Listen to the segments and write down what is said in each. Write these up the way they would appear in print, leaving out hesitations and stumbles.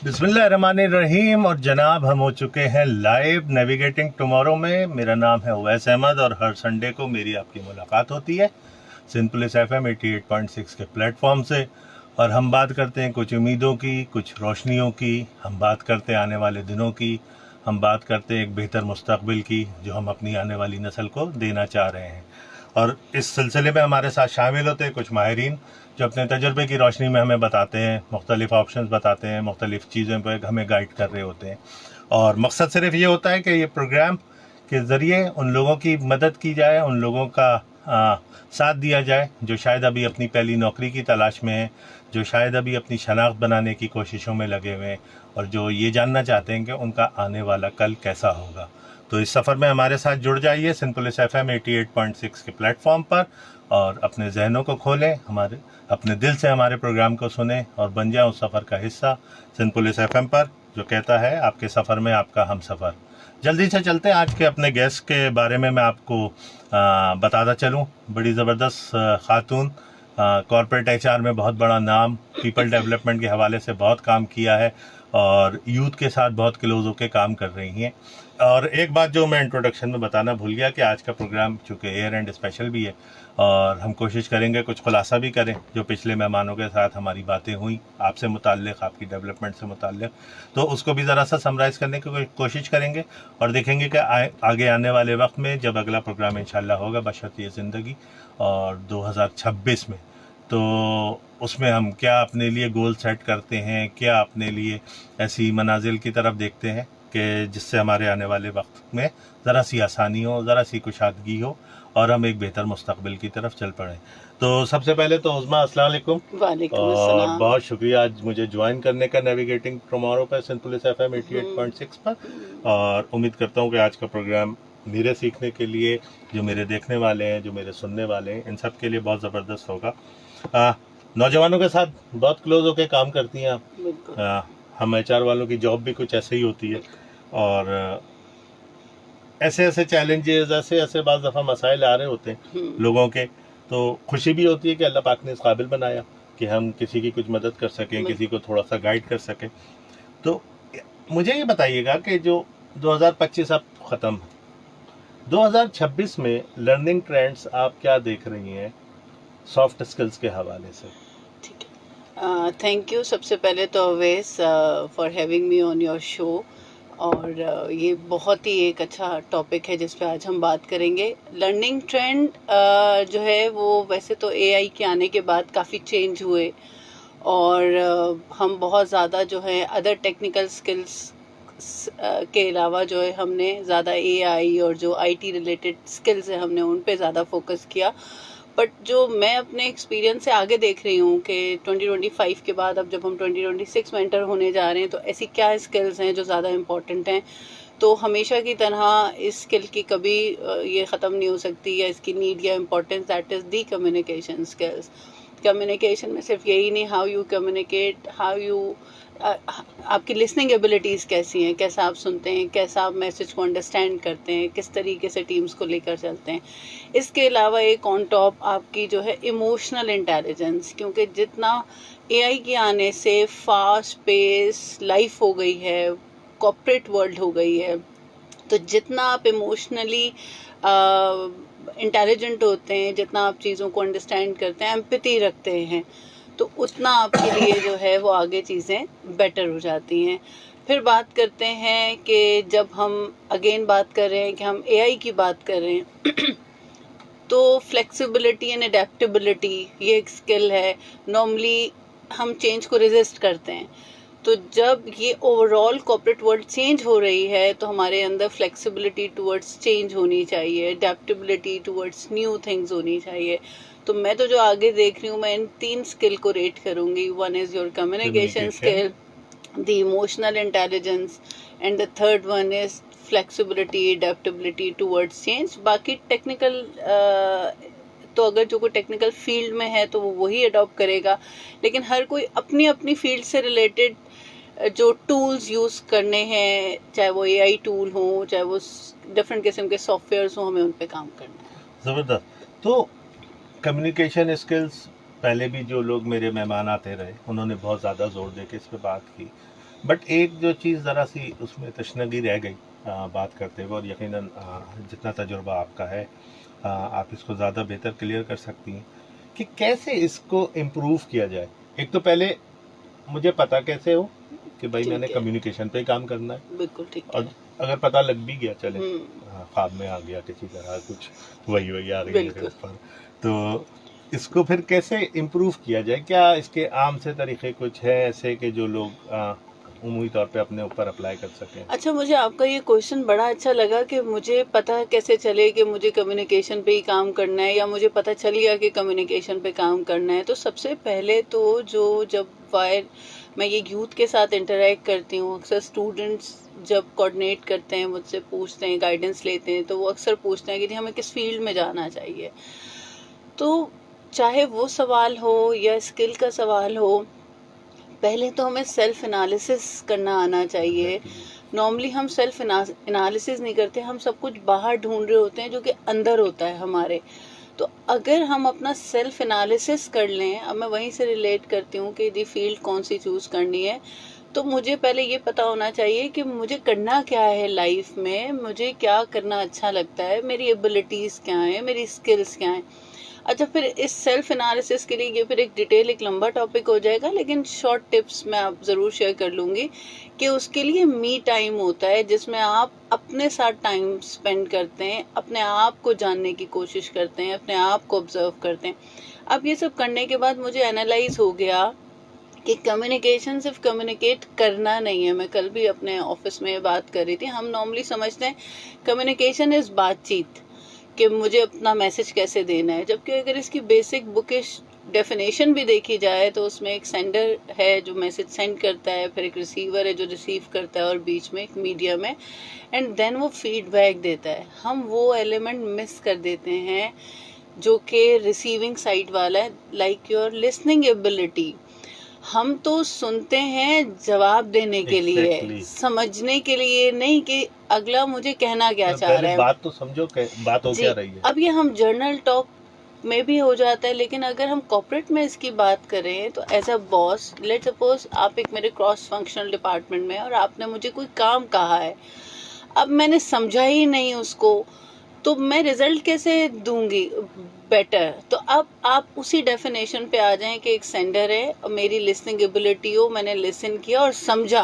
बिस्मिल्लाहिर्रहमानिर्रहीम। और जनाब, हम हो चुके हैं लाइव नेविगेटिंग टुमारो में। मेरा नाम है उवैस अहमद और हर संडे को मेरी आपकी मुलाकात होती है सिंध पुलिस FM 88.6 के प्लेटफॉर्म से। और हम बात करते हैं कुछ उम्मीदों की, कुछ रोशनियों की, हम बात करते हैं आने वाले दिनों की, हम बात करते हैं एक बेहतर मुस्तकबिल की जो हम अपनी आने वाली नस्ल को देना चाह रहे हैं। और इस सिलसिले में हमारे साथ शामिल होते हैं कुछ माहिरीन जो अपने तजुर्बे की रोशनी में हमें बताते हैं, मुख्तलिफ ऑप्शंस बताते हैं, मुख्तलिफ चीज़ों पर हमें गाइड कर रहे होते हैं। और मकसद सिर्फ ये होता है कि ये प्रोग्राम के ज़रिए उन लोगों की मदद की जाए, उन लोगों का साथ दिया जाए जो शायद अभी अपनी पहली नौकरी की तलाश में हैं, जो शायद अभी अपनी शनाख्त बनाने की कोशिशों में लगे हुए हैं और जो ये जानना चाहते हैं कि उनका आने वाला कल कैसा होगा। तो इस सफ़र में हमारे साथ जुड़ जाइए सिंध पुलिस FM 88.6 के प्लेटफॉर्म पर और अपने जहनों को खोलें, हमारे अपने दिल से हमारे प्रोग्राम को सुने और बन जाए उस सफ़र का हिस्सा सिंध पुलिस FM पर, जो कहता है आपके सफ़र में आपका हम सफ़र। जल्दी से चलते हैं आज के अपने गेस्ट के बारे में। मैं आपको बताता चलूं, बड़ी ज़बरदस्त खातून, कॉर्पोरेट HR में बहुत बड़ा नाम, पीपल डेवलपमेंट के हवाले से बहुत काम किया है और यूथ के साथ बहुत क्लोज होकर काम कर रही हैं। और एक बात जो मैं इंट्रोडक्शन में बताना भूल गया कि आज का प्रोग्राम चूँकि एयर एंड स्पेशल भी है और हम कोशिश करेंगे कुछ खुलासा भी करें जो पिछले मेहमानों के साथ हमारी बातें हुई आपसे मुताल्लिक़, आपकी डेवलपमेंट से मुताल्लिक़, तो उसको भी ज़रा सा समराइज़ करने की कोशिश करेंगे और देखेंगे कि आगे आने वाले वक्त में जब अगला प्रोग्राम इंशाल्लाह होगा बशर्ते ज़िंदगी और 2026 में, तो उसमें हम क्या अपने लिए गोल सेट करते हैं, क्या अपने लिए ऐसी मनाजिल की तरफ देखते हैं कि जिससे हमारे आने वाले वक्त में ज़रा सी आसानी हो, ज़रा सी कुशादगी हो और हम एक बेहतर मुस्तकबिल की तरफ चल पड़ें। तो सबसे पहले तो उज़्मा, अस्सलाम वालेकुम। वालेकुम और अस्सलाम। बहुत शुक्रिया आज मुझे ज्वाइन करने का नेविगेटिंग टुमारो पर सिंध पुलिस FM 88.6 पर। और उम्मीद करता हूँ कि आज का प्रोग्राम मेरे सीखने के लिए, जो मेरे देखने वाले हैं, जो मेरे सुनने वाले हैं, इन सब के लिए बहुत ज़बरदस्त होगा। नौजवानों के साथ बहुत क्लोज होकर काम करती हैं आप। हम HR वालों की जॉब भी कुछ ऐसे ही होती है और ऐसे ऐसे चैलेंजेस, ऐसे ऐसे बाज़ दफ़ा मसाइल आ रहे होते हैं लोगों के, तो खुशी भी होती है कि अल्लाह पाक ने इस काबिल बनाया कि हम किसी की कुछ मदद कर सकें, किसी को थोड़ा सा गाइड कर सकें। तो मुझे ये बताइएगा कि जो 2025 अब ख़त्म, 2026 में लर्निंग ट्रेंड्स आप क्या देख रही हैं सॉफ्ट स्किल्स के हवाले से? ठीक है, थैंक यू सबसे पहले तो always for having me on your show. और ये बहुत ही एक अच्छा टॉपिक है जिस पे आज हम बात करेंगे। लर्निंग ट्रेंड जो है वो वैसे तो AI के आने के बाद काफ़ी चेंज हुए और हम बहुत ज़्यादा जो है अदर टेक्निकल स्किल्स के अलावा जो है हमने ज़्यादा AI और जो IT रिलेटेड स्किल्स है हमने उन पे ज़्यादा फोकस किया। बट जो मैं अपने एक्सपीरियंस से आगे देख रही हूँ कि 2025 के बाद अब जब हम 2026 में एंटर होने जा रहे हैं तो ऐसी क्या स्किल्स हैं जो ज़्यादा इम्पॉर्टेंट हैं। तो हमेशा की तरह इस स्किल की कभी ये ख़त्म नहीं हो सकती या इसकी नीड या importance, that is the communication skills. Communication में सिर्फ यही नहीं, how you communicate, how you आपकी लिसनिंग एबिलिटीज़ कैसी हैं, कैसा आप सुनते हैं, कैसा आप मैसेज को अंडरस्टैंड करते हैं, किस तरीके से टीम्स को लेकर चलते हैं। इसके अलावा एक ऑन टॉप आपकी जो है इमोशनल इंटेलिजेंस, क्योंकि जितना AI के आने से फास्ट पेस लाइफ हो गई है, कॉर्पोरेट वर्ल्ड हो गई है, तो जितना आप इमोशनली इंटेलिजेंट होते हैं, जितना आप चीज़ों को अंडरस्टैंड करते हैं, एम्पैथी रखते हैं, तो उतना आपके लिए जो है वो आगे चीज़ें बेटर हो जाती हैं। फिर बात करते हैं कि जब हम अगेन बात कर रहे हैं कि हम AI की बात कर रहे हैं तो फ्लेक्सिबिलिटी एंड अडेप्टेबिलिटी ये एक स्किल है। नॉर्मली हम चेंज को रेजिस्ट करते हैं, तो जब ये ओवरऑल कॉर्पोरेट वर्ल्ड चेंज हो रही है तो हमारे अंदर फ्लेक्सिबिलिटी टुवर्ड्स चेंज होनी चाहिए, अडेप्टेबिलिटी टुवर्ड्स न्यू थिंग्स होनी चाहिए। तो मैं तो जो आगे देख रही हूँ, मैं इन 3 स्किल को रेट करूँगी। One is your communication skill, the emotional intelligence, and the third one is flexibility, adaptability towards change. बाकी टेक्निकल तो अगर जो कोई टेक्निकल फील्ड में है तो वो वही अडॉप्ट करेगा, लेकिन हर कोई अपनी अपनी फील्ड से रिलेटेड जो टूल्स यूज़ करने हैं, चाहे वो AI टूल हो, चाहे वो डिफरेंट किस्म के सॉफ्टवेयर्स हो, हमें उन पे काम करना है। ज़बरदस्त। तो कम्युनिकेशन स्किल्स, पहले भी जो लोग मेरे मेहमान आते रहे उन्होंने बहुत ज़्यादा जोर दे के इस पर बात की। बट एक जो चीज़ ज़रा सी उसमें तशनगी रह गई बात करते हुए, और यकीनन जितना तजुर्बा आपका है आप इसको ज़्यादा बेहतर क्लियर कर सकती हैं कि कैसे इसको इम्प्रूव किया जाए। एक तो पहले मुझे पता कैसे हो कि भाई ठीक मैंने है। कम्युनिकेशन पे ही काम करना है, बिल्कुल ठीक और है। अगर पता लग भी गया चले हम्म। ख्वाब में आ गया किसी तरह कुछ वही आ रही है मेरे बिल्कुल। ऊपर, तो इसको फिर कैसे इम्प्रूव किया जाए? क्या इसके आम से तरीके कुछ है ऐसे कि जो लोग उमूमी तौर पे अपने ऊपर अप्लाई कर सकें? अच्छा, मुझे आपका ये क्वेश्चन बड़ा अच्छा लगा कि मुझे पता कैसे चले कि मुझे कम्युनिकेशन पे ही काम करना है, या मुझे पता चल गया कि कम्युनिकेशन पे काम करना है। तो सबसे पहले तो जब वायर मैं ये यूथ के साथ इंटरेक्ट करती हूँ, अक्सर स्टूडेंट्स जब कोऑर्डिनेट करते हैं, मुझसे पूछते हैं, गाइडेंस लेते हैं, तो वो अक्सर पूछते हैं कि जी हमें किस फील्ड में जाना चाहिए। तो चाहे वो सवाल हो या स्किल का सवाल हो, पहले तो हमें सेल्फ एनालिसिस करना आना चाहिए। नॉर्मली हम सेल्फ एनालिसिस नहीं करते, हम सब कुछ बाहर ढूंढ रहे होते हैं जो कि अंदर होता है हमारे। तो अगर हम अपना सेल्फ एनालिसिस कर लें, अब मैं वहीं से रिलेट करती हूँ कि यदि फील्ड कौन सी चूज़ करनी है, तो मुझे पहले ये पता होना चाहिए कि मुझे करना क्या है लाइफ में, मुझे क्या करना अच्छा लगता है, मेरी एबिलिटीज़ क्या हैं, मेरी स्किल्स क्या हैं। अच्छा, फिर इस सेल्फ एनालिसिस के लिए ये फिर एक लंबा टॉपिक हो जाएगा, लेकिन शॉर्ट टिप्स मैं आप ज़रूर शेयर कर लूँगी कि उसके लिए मी टाइम होता है जिसमें आप अपने साथ टाइम स्पेंड करते हैं, अपने आप को जानने की कोशिश करते हैं, अपने आप को ऑब्जर्व करते हैं। अब ये सब करने के बाद मुझे एनालाइज हो गया कि कम्युनिकेशन सिर्फ कम्युनिकेट करना नहीं है। मैं कल भी अपने ऑफिस में बात कर रही थी, हम नॉर्मली समझते हैं कम्युनिकेशन इज़ बातचीत, कि मुझे अपना मैसेज कैसे देना है, जबकि अगर इसकी बेसिक बुकिश डेफिनेशन भी देखी जाए तो उसमें एक सेंडर है जो मैसेज सेंड करता है, फिर एक रिसीवर है जो रिसीव करता है, और बीच में एक मीडियम है, एंड देन वो फीडबैक देता है। हम वो एलिमेंट मिस कर देते हैं जो कि रिसीविंग साइड वाला है, लाइक योर लिसनिंग एबिलिटी। हम तो सुनते हैं जवाब देने के लिए, Exactly. समझने के लिए नहीं कि अगला मुझे कहना क्या चाह रहा पहले है। बात तो समझो बात हो जी, क्या रही है। अब ये हम जर्नल टॉक में भी हो जाता है, लेकिन अगर हम कॉर्पोरेट में इसकी बात करें तो as a boss, let suppose आप एक मेरे क्रॉस फंक्शनल डिपार्टमेंट में, और आपने मुझे कोई काम कहा है, अब मैंने समझा ही नहीं उसको, तो मैं रिजल्ट कैसे दूंगी बेटर? तो अब आप उसी डेफिनेशन पे आ जाएं कि एक सेंडर है और मेरी लिसनिंग एबिलिटी हो, मैंने लिसन किया और समझा,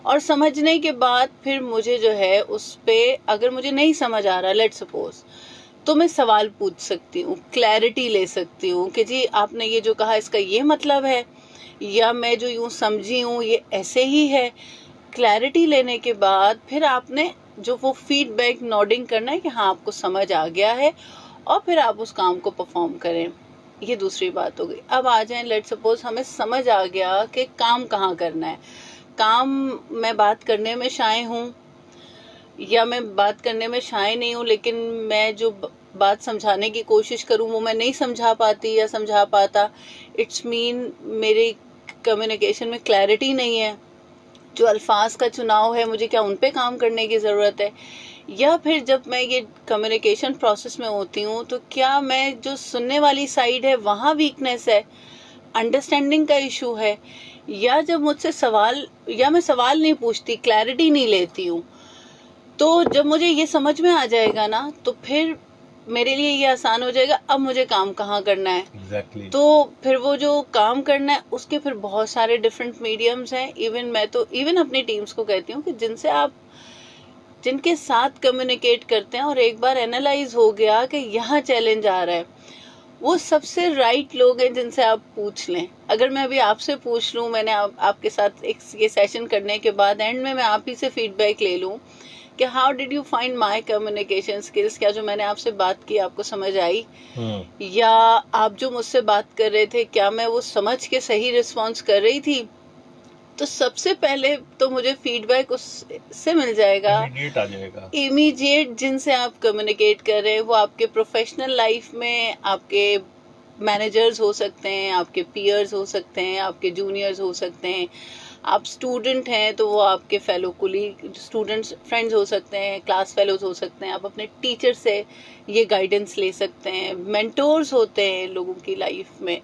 और समझने के बाद फिर मुझे जो है उस पे, अगर मुझे नहीं समझ आ रहा लेट सपोज, तो मैं सवाल पूछ सकती हूँ, क्लैरिटी ले सकती हूँ कि जी आपने ये जो कहा इसका ये मतलब है, या मैं जो यूँ समझी हूँ ये ऐसे ही है। क्लैरिटी लेने के बाद फिर आपने जो वो फीडबैक नोडिंग करना है कि हाँ आपको समझ आ गया है, और फिर आप उस काम को परफॉर्म करें। ये दूसरी बात हो गई। अब आ जाएं, लेट सपोज हमें समझ आ गया कि काम कहाँ करना है, काम मैं बात करने में शाय हूँ या मैं बात करने में शाय नहीं हूँ, लेकिन मैं जो बात समझाने की कोशिश करूँ वो मैं नहीं समझा पाती या समझा पाता, इट्स मीन मेरी कम्युनिकेशन में क्लैरिटी नहीं है। जो अल्फाज का चुनाव है, मुझे क्या उन पे काम करने की ज़रूरत है? या फिर जब मैं ये कम्युनिकेशन प्रोसेस में होती हूँ तो क्या मैं जो सुनने वाली साइड है वहाँ वीकनेस है, अंडरस्टैंडिंग का इशू है, या जब मुझसे सवाल, या मैं सवाल नहीं पूछती, क्लैरिटी नहीं लेती हूँ, तो जब मुझे ये समझ में आ जाएगा ना तो फिर मेरे लिए ये आसान हो जाएगा, अब मुझे काम कहाँ करना है। Exactly. तो फिर वो जो काम करना है उसके फिर बहुत सारे डिफरेंट मीडियम्स हैं। मैं तो अपनी टीम्स को कहती हूँ कि जिनके साथ कम्युनिकेट करते हैं और एक बार एनालाइज हो गया कि यहाँ चैलेंज आ रहा है, वो सबसे राइट लोग हैं जिनसे आप पूछ लें। अगर मैं अभी आपसे पूछ लूँ, मैंने आपके साथ ये सेशन करने के बाद एंड में मैं आप ही से फीडबैक ले लूँ कि how did you find my communication skills, क्या जो मैंने आपसे बात की आपको समझ आई, या आप जो मुझसे बात कर रहे थे क्या मैं वो समझ के सही रिस्पॉन्स कर रही थी? तो सबसे पहले तो मुझे फीडबैक उससे मिल जाएगा, इमीडिएट आ जाएगा, इमीडिएट, जिनसे आप कम्युनिकेट कर रहे हैं। वो आपके प्रोफेशनल लाइफ में आपके मैनेजर्स हो सकते हैं, आपके पीयर्स हो सकते हैं, आपके जूनियर्स हो सकते हैं, आप स्टूडेंट हैं तो वो आपके फेलो कुलीग स्टूडेंट्स फ्रेंड्स हो सकते हैं, क्लास फेलोज हो सकते हैं, आप अपने टीचर से ये गाइडेंस ले सकते हैं, मेंटोर्स होते हैं लोगों की लाइफ में।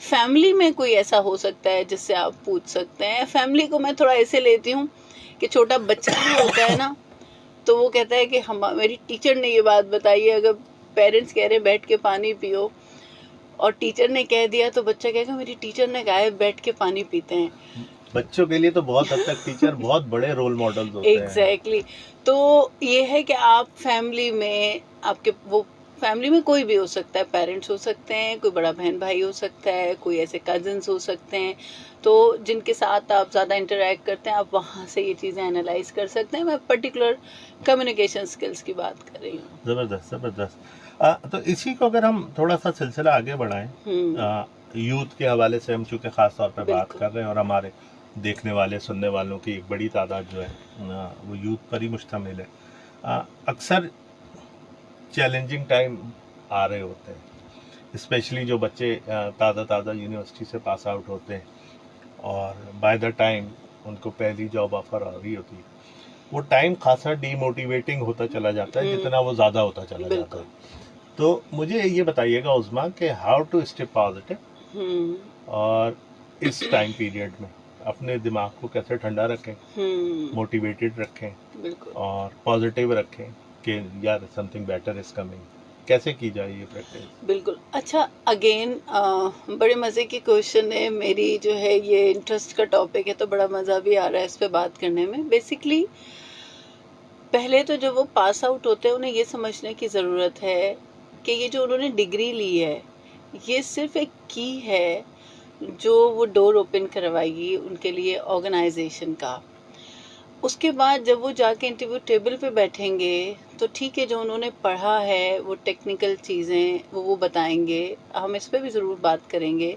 फैमिली में कोई ऐसा हो सकता है जिससे आप पूछ सकते हैं। फैमिली को मैं थोड़ा ऐसे लेती हूँ कि छोटा बच्चा भी होता है ना, तो वो कहता है कि हम, मेरी टीचर ने ये बात बताई है, अगर पेरेंट्स कह रहे बैठ के पानी पियो और टीचर ने कह दिया तो बच्चा कहेगा मेरी टीचर ने कहा है बैठ के पानी पीते हैं। बच्चों के लिए तो बहुत हद तक टीचर बहुत बड़े रोल मॉडल्स होते हैं। एग्जैक्टली तो ये है कि आप फैमिली में, आपके वो फैमिली में कोई भी हो सकता है, पेरेंट्स हो सकते हैं, कोई बड़ा बहन भाई हो सकता है, कोई ऐसे कजिन्स हो सकते हैं, तो जिनके साथ आप ज़्यादा इंटरेक्ट करते हैं, आप वहाँ से ये चीज़ें एनालाइज कर सकते हैं। मैं पर्टिकुलर कम्युनिकेशन स्किल्स की बात कर रही हूँ। ज़बरदस्त ज़बरदस्त। तो इसी को अगर हम थोड़ा सा सिलसिला आगे बढ़ाएं, यूथ के हवाले से हम चूँकि ख़ास तौर पे बात बिल्कुल। कर रहे हैं और हमारे देखने वाले सुनने वालों की एक बड़ी तादाद जो है वो यूथ पर ही मुश्तमिल है। अक्सर चैलेंजिंग टाइम आ रहे होते हैं, स्पेशली जो बच्चे ताज़ा ताज़ा यूनिवर्सिटी से पास आउट होते हैं और बाय द टाइम उनको पहली जॉब ऑफर आ रही होती है, वो टाइम खासा डीमोटिवेटिंग होता चला जाता है जितना वो ज़्यादा होता चला जाता बिल्कुल। है। तो मुझे ये बताइएगा उस्मा कि हाउ टू स्टे पॉजिटिव और इस टाइम पीरियड में अपने दिमाग को कैसे ठंडा रखें, मोटिवेटेड रखें बिल्कुल। और पॉजिटिव रखें कि यार समथिंग बेटर इज कमिंग। कैसे की जाए ये प्रैक्टिस? बिल्कुल। अच्छा, अगेन बड़े मज़े की क्वेश्चन है। मेरी जो है ये इंटरेस्ट का टॉपिक है तो बड़ा मज़ा भी आ रहा है इस पे बात करने में। बेसिकली पहले तो जब वो पास आउट होते हैं उन्हें ये समझने की ज़रूरत है कि ये जो उन्होंने डिग्री ली है ये सिर्फ एक की है जो वो डोर ओपन करवाएगी उनके लिए ऑर्गेनाइजेशन का। उसके बाद जब वो जाके इंटरव्यू टेबल पे बैठेंगे तो ठीक है, जो उन्होंने पढ़ा है वो टेक्निकल चीज़ें वो बताएंगे। हम इस पे भी ज़रूर बात करेंगे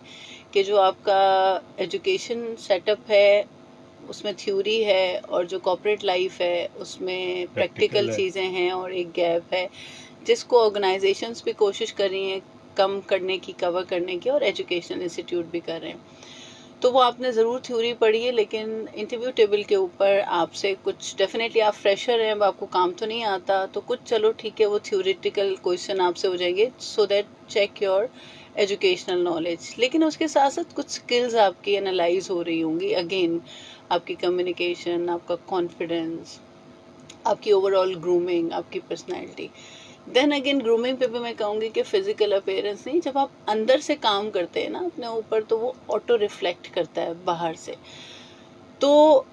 कि जो आपका एजुकेशन सेटअप है उसमें थ्योरी है और जो कॉर्पोरेट लाइफ है उसमें प्रैक्टिकल है। चीज़ें हैं और एक गैप है जिसको ऑर्गेनाइजेशंस भी कोशिश कर रही हैं कम करने की, कवर करने की, और एजुकेशनल इंस्टीट्यूट भी कर रहे हैं। तो वो आपने ज़रूर थ्योरी पढ़ी है, लेकिन इंटरव्यू टेबल के ऊपर आपसे कुछ, डेफिनेटली आप फ्रेशर हैं, अब आपको काम तो नहीं आता, तो कुछ चलो ठीक है वो थ्योरेटिकल क्वेश्चन आपसे हो जाएंगे so that check your educational knowledge. लेकिन उसके साथ साथ कुछ स्किल्स आपकी एनालाइज हो रही होंगी। अगेन आपकी कम्युनिकेशन, आपका कॉन्फिडेंस, आपकी ओवरऑल ग्रूमिंग, आपकी पर्सनैलिटी। देन अगेन ग्रूमिंग पे भी मैं कहूँगी कि फिजिकल अपीयरेंस नहीं, जब आप अंदर से काम करते हैं ना अपने ऊपर तो वो ऑटो रिफ्लेक्ट करता है बाहर से। तो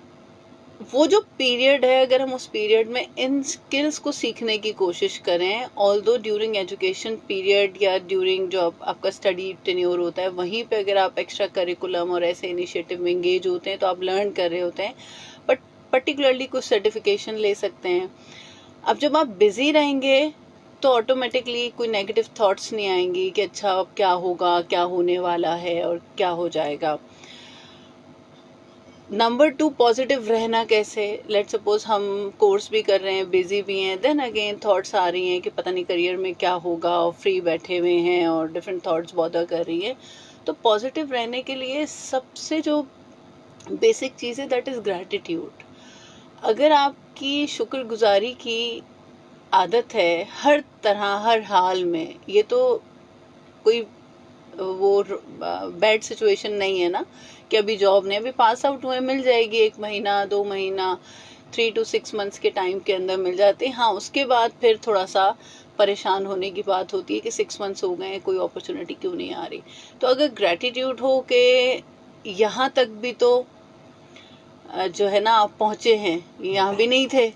वो जो पीरियड है, अगर हम उस पीरियड में इन स्किल्स को सीखने की कोशिश करें, ऑल्दो ड्यूरिंग एजुकेशन पीरियड या ड्यूरिंग जो आपका स्टडी टेन्योर होता है वहीं पे अगर आप एक्स्ट्रा करिकुलम और ऐसे इनिशिएटिव में एंगेज होते हैं तो आप लर्न कर रहे होते हैं, बट पर्टिकुलरली कुछ सर्टिफिकेशन ले सकते हैं। अब जब आप बिजी रहेंगे तो ऑटोमेटिकली कोई नेगेटिव थॉट्स नहीं आएंगी कि अच्छा अब क्या होगा, क्या होने वाला है और क्या हो जाएगा। नंबर 2, पॉजिटिव रहना कैसे। लेट सपोज हम कोर्स भी कर रहे हैं, बिजी भी हैं, देन अगेन थॉट्स आ रही हैं कि पता नहीं करियर में क्या होगा, और फ्री बैठे हुए हैं और डिफरेंट थॉट्स बॉदर कर रही है। तो पॉजिटिव रहने के लिए सबसे जो बेसिक चीज़ है दैट इज़ ग्रैटिट्यूड। अगर आपकी शुक्रगुजारी की आदत है हर तरह हर हाल में, ये तो कोई वो बैड सिचुएशन नहीं है ना कि अभी जॉब नहीं, अभी पास आउट हुए, मिल जाएगी 1 महीना 2 महीना 3 to 6 मंथ्स के टाइम के अंदर मिल जाती है। हाँ, उसके बाद फिर थोड़ा सा परेशान होने की बात होती है कि 6 मंथ्स हो गए कोई अपॉर्चुनिटी क्यों नहीं आ रही। तो अगर ग्रेटिट्यूड हो के यहाँ तक भी तो जो है ना आप पहुँचे हैं, यहाँ भी नहीं थे,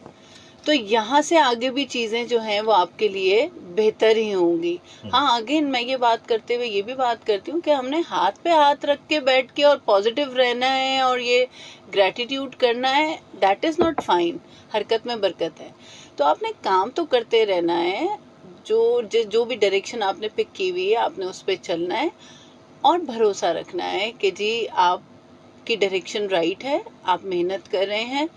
तो यहाँ से आगे भी चीज़ें जो हैं वो आपके लिए बेहतर ही होंगी। हाँ, अगेन मैं ये बात करते हुए ये भी बात करती हूँ कि हमने हाथ पे हाथ रख के बैठ के और पॉजिटिव रहना है और ये ग्रैटिट्यूड करना है, दैट इज़ नॉट फाइन। हरकत में बरकत है। तो आपने काम तो करते रहना है, जो भी डायरेक्शन आपने पिक की हुई है आपने उस पर चलना है और भरोसा रखना है कि जी आपकी डायरेक्शन राइट है, आप मेहनत कर रहे हैं।